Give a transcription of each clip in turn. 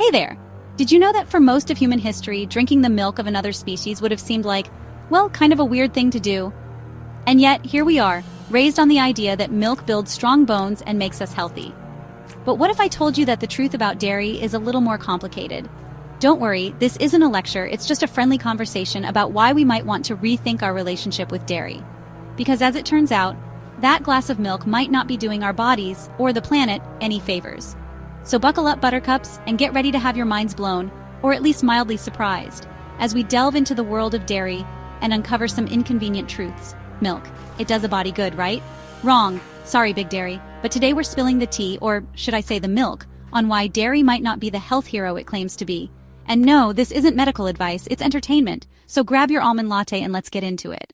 Hey there! Did you know that for most of human history, drinking the milk of another species would have seemed like, well, kind of a weird thing to do? And yet, here we are, raised on the idea that milk builds strong bones and makes us healthy. But what if I told you that the truth about dairy is a little more complicated? Don't worry, this isn't a lecture, it's just a friendly conversation about why we might want to rethink our relationship with dairy. Because as it turns out, that glass of milk might not be doing our bodies, or the planet, any favors. So buckle up, buttercups, and get ready to have your minds blown, or at least mildly surprised, as we delve into the world of dairy and uncover some inconvenient truths. Milk. It does a body good, right? Wrong. Sorry, Big Dairy. But today we're spilling the tea, or should I say the milk, on why dairy might not be the health hero it claims to be. And no, this isn't medical advice, it's entertainment. So grab your almond latte and let's get into it.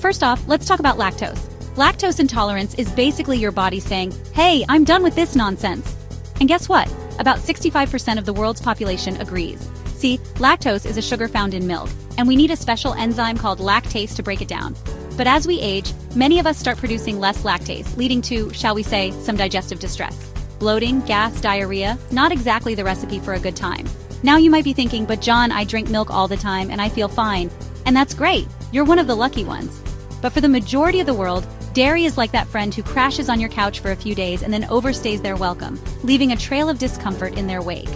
First off, let's talk about lactose. Lactose intolerance is basically your body saying, hey, I'm done with this nonsense. And guess what? About 65% of the world's population agrees. See, lactose is a sugar found in milk, and we need a special enzyme called lactase to break it down. But as we age, many of us start producing less lactase, leading to, shall we say, some digestive distress. Bloating, gas, diarrhea, not exactly the recipe for a good time. Now you might be thinking, but John, I drink milk all the time and I feel fine. And that's great, you're one of the lucky ones. But for the majority of the world, dairy is like that friend who crashes on your couch for a few days and then overstays their welcome, leaving a trail of discomfort in their wake.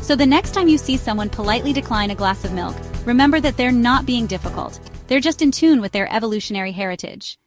So the next time you see someone politely decline a glass of milk, remember that they're not being difficult. They're just in tune with their evolutionary heritage.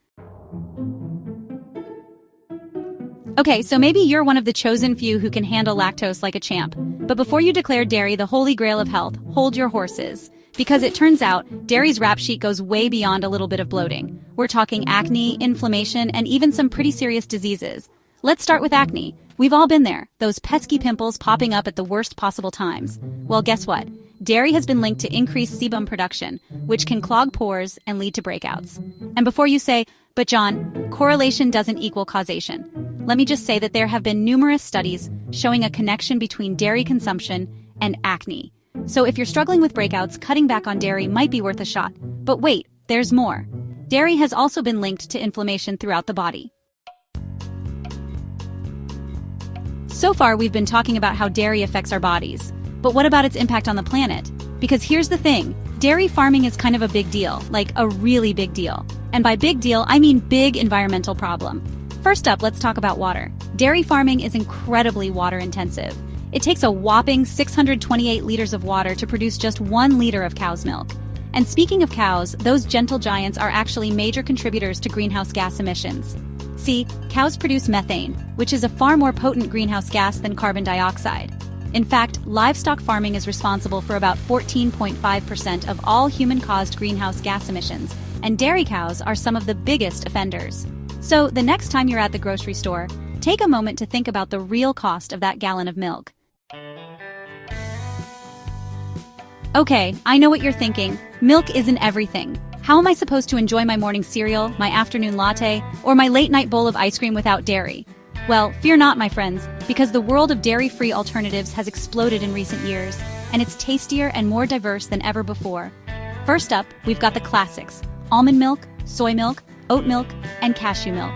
Okay, so maybe you're one of the chosen few who can handle lactose like a champ. But before you declare dairy the holy grail of health, hold your horses. Because it turns out, dairy's rap sheet goes way beyond a little bit of bloating. We're talking acne, inflammation, and even some pretty serious diseases. Let's start with acne. We've all been there, those pesky pimples popping up at the worst possible times. Well, guess what? Dairy has been linked to increased sebum production, which can clog pores and lead to breakouts. And before you say, but John, correlation doesn't equal causation, let me just say that there have been numerous studies showing a connection between dairy consumption and acne. So if you're struggling with breakouts, cutting back on dairy might be worth a shot. But wait, there's more. Dairy has also been linked to inflammation throughout the body. So far, we've been talking about how dairy affects our bodies. But what about its impact on the planet? Because here's the thing, dairy farming is kind of a big deal, like a really big deal. And by big deal, I mean big environmental problem. First up, let's talk about water. Dairy farming is incredibly water intensive. It takes a whopping 628 liters of water to produce just 1 liter of cow's milk. And speaking of cows, those gentle giants are actually major contributors to greenhouse gas emissions. See, cows produce methane, which is a far more potent greenhouse gas than carbon dioxide. In fact, livestock farming is responsible for about 14.5% of all human-caused greenhouse gas emissions, and dairy cows are some of the biggest offenders. So, the next time you're at the grocery store, take a moment to think about the real cost of that gallon of milk. Okay, I know what you're thinking. Milk isn't everything. How am I supposed to enjoy my morning cereal, my afternoon latte, or my late-night bowl of ice cream without dairy? Well, fear not, my friends, because the world of dairy-free alternatives has exploded in recent years, and it's tastier and more diverse than ever before. First up, we've got the classics: almond milk, soy milk, oat milk, and cashew milk.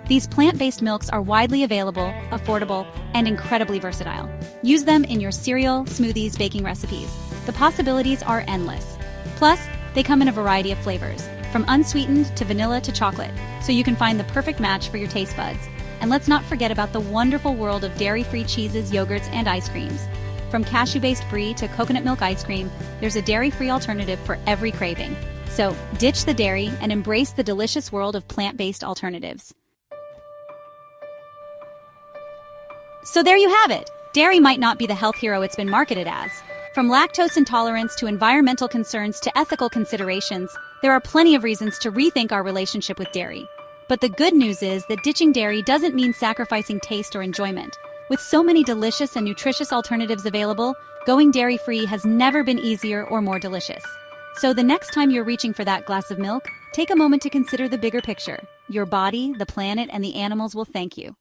These plant-based milks are widely available, affordable, and incredibly versatile. Use them in your cereal, smoothies, baking recipes. The possibilities are endless. Plus, they come in a variety of flavors, from unsweetened to vanilla to chocolate, so you can find the perfect match for your taste buds. And let's not forget about the wonderful world of dairy-free cheeses, yogurts, and ice creams. From cashew-based brie to coconut milk ice cream, there's a dairy-free alternative for every craving. So, ditch the dairy and embrace the delicious world of plant-based alternatives. So there you have it. Dairy might not be the health hero it's been marketed as. From lactose intolerance to environmental concerns to ethical considerations, there are plenty of reasons to rethink our relationship with dairy. But the good news is that ditching dairy doesn't mean sacrificing taste or enjoyment. With so many delicious and nutritious alternatives available, going dairy-free has never been easier or more delicious. So the next time you're reaching for that glass of milk, take a moment to consider the bigger picture. Your body, the planet, and the animals will thank you.